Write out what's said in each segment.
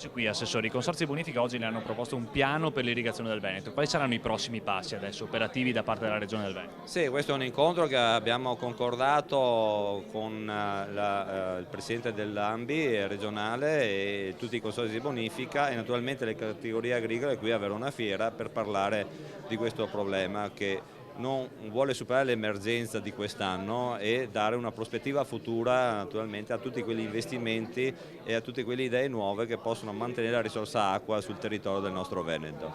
Eccoci qui, assessori. I consorzi di bonifica oggi ne hanno proposto un piano per l'irrigazione del Veneto. Quali saranno i prossimi passi adesso operativi da parte della Regione del Veneto? Sì, questo è un incontro che abbiamo concordato con il Presidente dell'ANBI regionale e tutti i consorzi di bonifica e naturalmente le categorie agricole qui a Verona Fiera per parlare di questo problema che non vuole superare l'emergenza di quest'anno e dare una prospettiva futura naturalmente a tutti quegli investimenti e a tutte quelle idee nuove che possono mantenere la risorsa acqua sul territorio del nostro Veneto.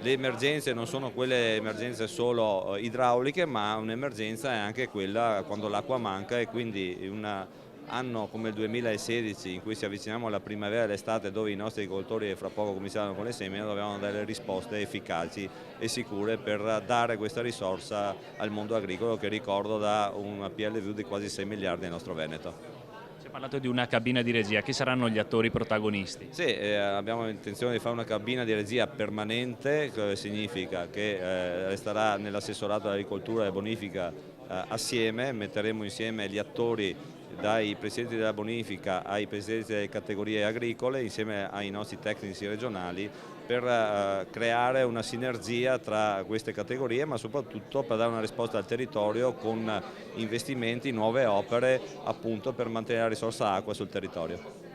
Le emergenze non sono quelle emergenze solo idrauliche, ma un'emergenza è anche quella quando l'acqua manca e quindi un anno come il 2016 in cui ci avviciniamo alla primavera e all'estate dove i nostri agricoltori fra poco cominceranno con le semine dobbiamo dare risposte efficaci e sicure per dare questa risorsa al mondo agricolo che ricordo dà un PLV di quasi 6 miliardi nel nostro Veneto. Si è parlato di una cabina di regia. Chi saranno gli attori protagonisti? Sì, abbiamo intenzione di fare una cabina di regia permanente, che significa che resterà nell'assessorato all'agricoltura e bonifica assieme, metteremo insieme gli attori dai presidenti della bonifica ai presidenti delle categorie agricole insieme ai nostri tecnici regionali per creare una sinergia tra queste categorie ma soprattutto per dare una risposta al territorio con investimenti, nuove opere appunto per mantenere la risorsa acqua sul territorio.